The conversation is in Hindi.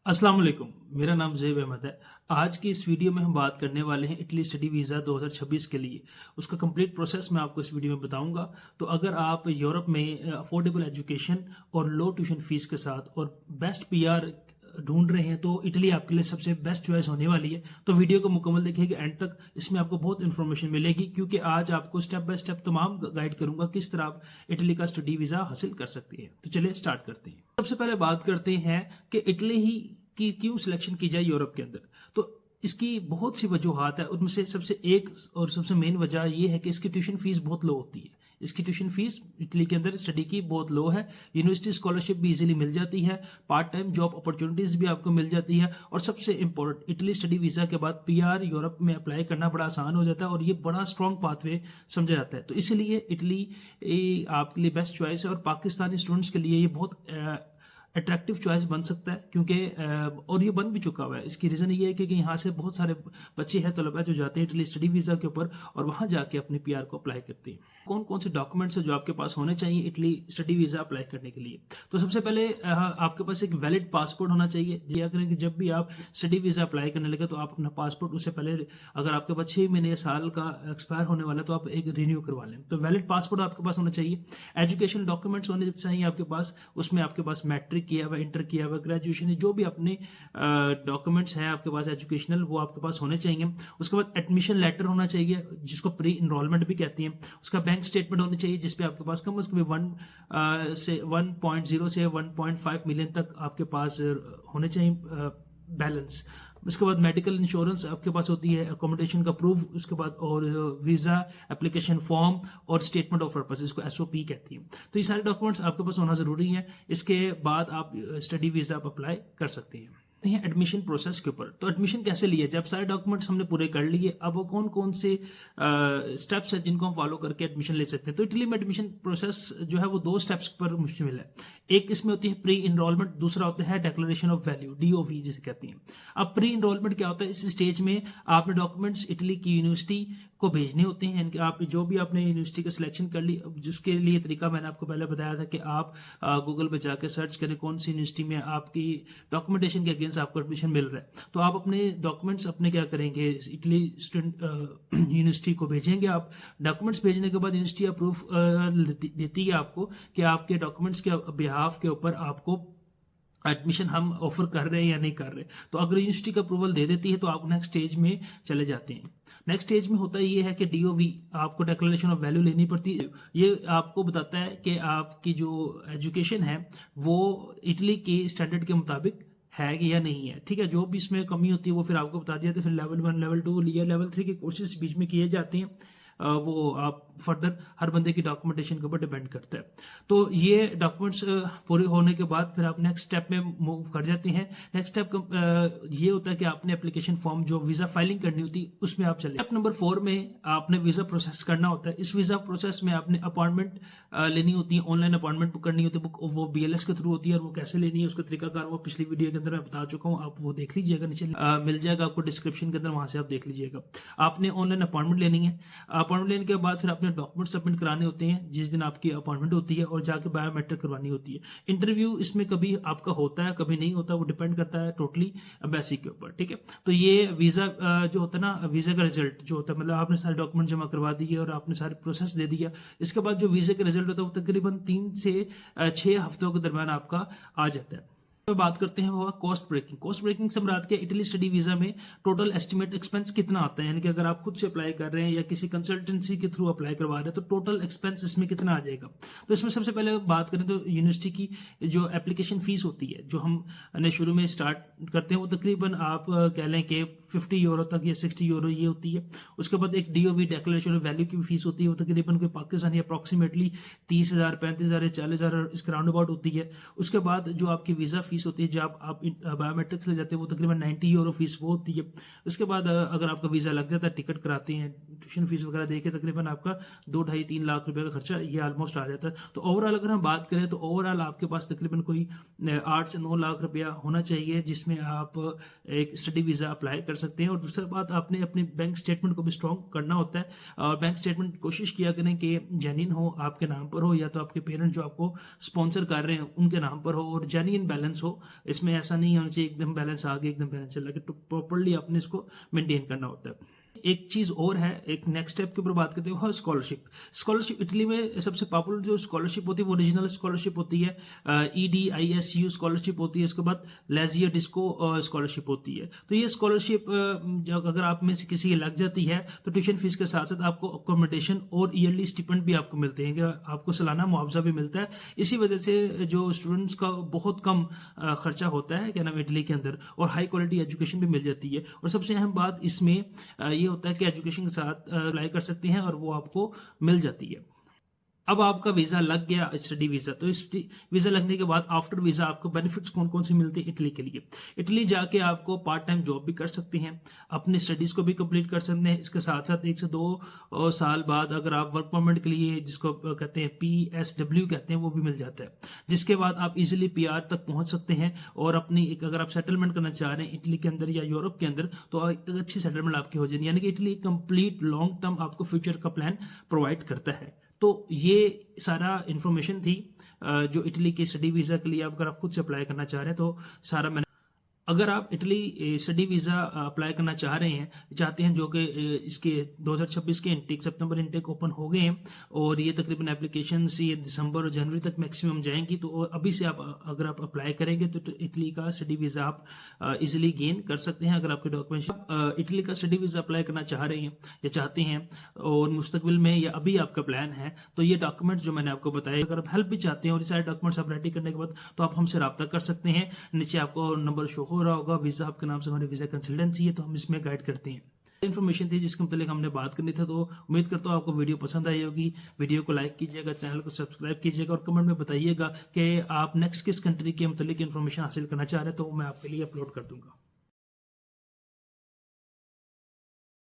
अस्सलाम वालेकुम। मेरा नाम ज़ैब अहमद है। आज की इस वीडियो में हम बात करने वाले हैं इटली स्टडी वीज़ा 2026 के लिए। उसका कंप्लीट प्रोसेस मैं आपको इस वीडियो में बताऊंगा। तो अगर आप यूरोप में अफोर्डेबल एजुकेशन और लो ट्यूशन फीस के साथ और बेस्ट पीआर ढूंढ रहे हैं तो इटली आपके लिए सबसे बेस्ट चॉइस होने वाली है। तो वीडियो को मुकम्मल देखिएगा एंड तक, इसमें आपको बहुत इन्फॉर्मेशन मिलेगी क्योंकि आज आपको स्टेप बाय स्टेप तमाम गाइड करूंगा किस तरह आप इटली का स्टडी वीज़ा हासिल कर सकते हैं। तो चलिए स्टार्ट करते हैं। सबसे पहले बात करते हैं कि इटली ही की क्यों सिलेक्शन की जाए यूरोप के अंदर। तो इसकी बहुत सी वजूहत है, उनमें से सबसे एक और सबसे मेन वजह यह है कि इसकी ट्यूशन फीस बहुत लो होती है। इसकी ट्यूशन फीस इटली के अंदर स्टडी की बहुत लो है। यूनिवर्सिटी स्कॉलरशिप भी इजीली मिल जाती है, पार्ट टाइम जॉब अपॉर्चुनिटीज भी आपको मिल जाती है और सबसे इंपॉर्टेंट इटली स्टडी वीजा के बाद पीआर यूरोप में अप्लाई करना बड़ा आसान हो जाता है और ये बड़ा स्ट्रॉन्ग पाथवे समझा जाता है। तो इसलिए इटली आपके लिए बेस्ट चॉइस है और पाकिस्तानी स्टूडेंट्स के लिए ये बहुत अट्रैक्टिव चॉइस बन सकता है क्योंकि और ये बन भी चुका हुआ है। इसकी रीज़न ये है कि यहाँ से बहुत सारे बच्चे हैं तलबा जो जाते हैं इटली स्टडी वीज़ा के ऊपर और वहाँ जाके अपने पीआर को अप्लाई करते हैं। कौन कौन से डॉक्यूमेंट्स हैं जो आपके पास होने चाहिए इटली स्टडी वीज़ा अप्लाई करने के लिए। तो सबसे पहले आपके पास एक वैलिड पासपोर्ट होना चाहिए। दिया करें कि जब भी आप स्टडी वीज़ा अप्लाई करने लगे तो आप अपना पासपोर्ट उससे पहले, अगर आपके पास 6 महीने या साल का एक्सपायर होने वाला है तो आप एक रिन्यू करवा लें। तो वैलिड पासपोर्ट आपके पास होना चाहिए। एजुकेशन डॉक्यूमेंट्स होने चाहिए आपके पास, उसमें आपके पास मैट्रिक किया हुआ, इंटर किया हुआ, ग्रेजुएशन, जो भी अपने डॉक्यूमेंट्स हैं आपके पास एजुकेशनल, वो आपके पास होने चाहिए। उसके बाद एडमिशन लेटर होना चाहिए जिसको प्री इनरोलमेंट भी कहती हैं। उसका बैंक स्टेटमेंट होनी चाहिए जिसपे आपके पास कम से कम 1.0 से 1.5 मिलियन तक आपके पास होने चाहिए बैलेंस। उसके बाद मेडिकल इंश्योरेंस आपके पास होती है, अकोमोडेशन का प्रूफ, उसके बाद और वीज़ा एप्लीकेशन फॉर्म और स्टेटमेंट ऑफ पर्पस, इसको एसओपी कहती है। तो ये सारे डॉक्यूमेंट्स आपके पास होना जरूरी है। इसके बाद आप स्टडी वीज़ा आप अप्लाई कर सकते हैं। हैं एडमिशन प्रोसेस के ऊपर। तो एडमिशन कैसे लिए, जब सारे डॉक्यूमेंट्स हमने पूरे कर लिए, अब वो कौन कौन से स्टेप्स हैं जिनको हम फॉलो करके एडमिशन ले सकते हैं। तो इटली में एडमिशन प्रोसेस जो है वो 2 स्टेप्स पर मुश्तमिल है। एक इसमें होती है प्री इनरोलमेंट, दूसरा होता है डिक्लेरेशन ऑफ वैल्यू, डीओवी जिसे कहती हैं। अब प्री इनरोलमेंट क्या होता है, इस स्टेज में आपने डॉक्यूमेंट्स इटली की यूनिवर्सिटी को भेजने होते हैं। इनके आप जो भी आपने यूनिवर्सिटी का सिलेक्शन कर ली, जिसके लिए तरीका मैंने आपको पहले बताया था कि आप गूगल पे जाकर सर्च करें कौन सी यूनिवर्सिटी में आपकी डॉक्यूमेंटेशन के अगेंस्ट आपको एडमिशन मिल रहा है। तो आप अपने डॉक्यूमेंट्स अपने क्या करेंगे, इटली स्टूडेंट यूनिवर्सिटी को भेजेंगे। आप डॉक्यूमेंट्स भेजने के बाद यूनिवर्सिटी अप्रूव देती है आपको कि आपके डॉक्यूमेंट्स के बिहाफ के ऊपर आपको एडमिशन हम ऑफर कर रहे हैं या नहीं कर रहे। तो अगर यूनिवर्सिटी का अप्रूवल दे देती है तो आप नेक्स्ट स्टेज में चले जाते हैं। नेक्स्ट स्टेज में होता ये है कि डीओवी, आपको डिक्लेरेशन ऑफ वैल्यू लेनी पड़ती है। ये आपको बताता है कि आपकी जो एजुकेशन है वो इटली के स्टैंडर्ड के मुताबिक है या नहीं है। ठीक है, जो भी इसमें कमी होती है वो फिर आपको बता दिया। तो फिर लेवल 1, लेवल 2 या लेवल 3 के कोर्सेज बीच में किए जाते हैं। वो आप फर्दर हर बंदे की डॉक्यूमेंटेशन के ऊपर डिपेंड करता है। तो ये डॉक्यूमेंट्स पूरे होने के बाद फिर आप नेक्स्ट स्टेप में मूव कर जाते हैं। नेक्स्ट स्टेप ये होता है कि आपने एप्लीकेशन फॉर्म जो वीज़ा फाइलिंग करनी होती है उसमें आप चले। स्टेप नंबर 4 में आपने वीज़ा प्रोसेस करना होता है। इस वीज़ा प्रोसेस में आपने अपॉइंटमेंट लेनी होती है, ऑनलाइन अपॉइंटमेंट बुक करनी होती है। बुक वो BLS के थ्रू होती है और वो कैसे लेनी है उसका तरीकाकार वो पिछली वीडियो के अंदर मैं बता चुका हूँ, आप वो देख लीजिएगा, नीचे मिल जाएगा आपको डिस्क्रिप्शन के अंदर, वहां से आप देख लीजिएगा। आपने ऑनलाइन अपॉइंटमेंट लेनी है। अपॉइंटमेंट लेने के बाद फिर अपने डॉक्यूमेंट सबमिट कराने होते हैं जिस दिन आपकी अपॉइंटमेंट होती है और जाके बायोमेट्रिक करवानी होती है। इंटरव्यू इसमें कभी आपका होता है कभी नहीं होता, वो डिपेंड करता है टोटली एम्बेसी के ऊपर। ठीक है, तो ये वीज़ा जो होता है ना, वीज़ा का रिजल्ट जो होता है, मतलब आपने सारे डॉक्यूमेंट जमा करवा दिए और आपने सारे प्रोसेस दे दिया, इसके बाद जो वीज़ा का रिजल्ट होता है वो तकरीबन 3 से 6 हफ्तों के दरमियान आपका आ जाता है। बात करते हैं वो कॉस्ट ब्रेकिंग। कॉस्ट ब्रेकिंग से मुराद के इटली स्टडी वीजा में टोटल एस्टिमेट एक्सपेंस कितना आता है, यानी कि अगर आप खुद से अप्लाई कर रहे हैं या किसी कंसल्टेंसी के थ्रू अप्लाई करवा रहे हैं तो टोटल एक्सपेंस इसमें कितना आ जाएगा। तो इसमें सबसे पहले बात करें तो यूनिवर्सिटी की जो एप्लीकेशन फीस होती है जो हम शुरू में स्टार्ट करते हैं वो तकरीबन आप कह लें कि 50 यूरो तक या 60 यूरो ये होती है। उसके बाद एक DOV डिक्लेरेशन ऑफ वैल्यू की फीस होती है, वो तकरीबन कोई पाकिस्तानी अप्रॉक्सीमेटली 30,000, 35,000 या 40,000 इसके राउंड अबाउट होती है। उसके बाद जो आपकी वीज़ा फीस होती है जब आप बायोमेट्रिक्स ले जाते हैं वो तकरीबन 90 यूरो फीस वो होती है। उसके बाद अगर आपका वीज़ा लग जाता है, टिकट कराते हैं, ट्यूशन फीस वगैरह देके तकरीबन आपका 2-2.5-3 लाख रुपए का खर्चा ये ऑलमोस्ट आ जाता है। तो ओवरऑल अगर हम बात करें तो ओवरऑल आपके पास तकरीबन कोई 8 से 9 लाख रुपया होना चाहिए जिसमें आप एक स्टडी वीज़ा अप्लाई कर सकते हैं। और दूसरी बात, आपने अपने बैंक स्टेटमेंट को भी स्ट्रॉन्ग करना होता है और बैंक स्टेटमेंट कोशिश किया करें कि जेन्युइन हो, आपके नाम पर हो या तो आपके पेरेंट्स जो आपको स्पॉन्सर कर रहे हैं उनके नाम पर हो और जेन्युइन बैलेंस हो हो, इसमें ऐसा नहीं होना चाहिए एकदम बैलेंस आगे एकदम बैलेंस चला के, तो प्रॉपरली आपने इसको मेंटेन करना होता है। एक चीज और है, एक नेक्स्ट स्टेप के ऊपर बात करते हैं, स्कॉलरशिप। स्कॉलरशिप इटली में सबसे पॉपुलर जो स्कॉलरशिप होती है वो ओरिजिनल स्कॉलरशिप होती है, EDISU स्कॉलरशिप होती है, उसके बाद लेजिया डिस्को स्कॉलरशिप होती है। तो ये स्कॉलरशिप अगर आप में से किसी की लग जाती है तो ट्यूशन फीस के साथ साथ आपको अकोमोडेशन और ईयरली स्टिपेंड भी आपको मिलते हैं, आपको सालाना मुआवजा भी मिलता है। इसी वजह से जो स्टूडेंट्स का बहुत कम खर्चा होता है क्या नाम इटली के अंदर, और हाई क्वालिटी एजुकेशन भी मिल जाती है। और सबसे अहम बात इसमें ये होता है कि एजुकेशन के साथ अप्लाई कर सकते हैं और वो आपको मिल जाती है। अब आपका वीजा लग गया, स्टडी वीजा, तो इस वीजा लगने के बाद आफ्टर वीजा आपको बेनिफिट्स कौन कौन से मिलते हैं इटली के लिए। इटली जाके आपको पार्ट टाइम जॉब भी कर सकते हैं, अपनी स्टडीज को भी कंप्लीट कर सकते हैं। इसके साथ साथ 1 से 2 साल बाद अगर आप वर्क परमिट के लिए, जिसको कहते हैं PSW कहते हैं, वो भी मिल जाता है, जिसके बाद आप इजिली PR तक पहुंच सकते हैं। और अपनी एक अगर आप सेटलमेंट करना चाह रहे हैं इटली के अंदर या यूरोप के अंदर, तो एक अच्छी सेटलमेंट आपकी हो जाएगी, यानी कि इटली कंप्लीट लॉन्ग टर्म आपको फ्यूचर का प्लान प्रोवाइड करता है। तो ये सारा इंफॉर्मेशन थी जो इटली के स्टडी वीजा के लिए अगर आप खुद से अप्लाई करना चाह रहे हैं तो सारा मैंने। अगर आप इटली स्टडी वीजा अप्लाई करना चाहते हैं जो कि इसके 2026 के इंटेक, सितंबर इंटेक ओपन हो गए हैं और ये तकरीबन एप्लीकेशन ये दिसंबर और जनवरी तक मैक्सिमम जाएंगी, तो अभी से आप अगर आप अप्लाई करेंगे तो इटली का स्टडी वीजा आप इजिली गेन कर सकते हैं। अगर आपके डॉक्यूमेंट इटली का स्टडी वीजा अप्लाई करना चाह रहे हैं या चाहते हैं और मुस्तकबिल में या अभी आपका प्लान है, तो ये डॉक्यूमेंट्स जो मैंने आपको बताया, अगर आप हेल्प भी चाहते हैं और ये सारे डॉक्यूमेंट्स आप रेडी करने के बाद, तो आप हमसे रब्ता कर सकते हैं। नीचे आपको नंबर शो हो रहा होगा, वीजा आपके नाम से हमारी वीजा कंसल्टेंसी है, तो हम इसमें गाइड करते हैं। इन्फॉर्मेशन थी जिसके मतलब हमने बात करनी था, तो उम्मीद करता हूँ आपको वीडियो पसंद आई होगी। वीडियो को लाइक कीजिएगा, चैनल को सब्सक्राइब कीजिएगा और कमेंट में बताइएगा कि आप नेक्स्ट किस कंट्री के मतलब इन्फॉर्मेशन हासिल करना चाह रहे हैं, तो मैं आपके लिए अपलोड कर दूंगा।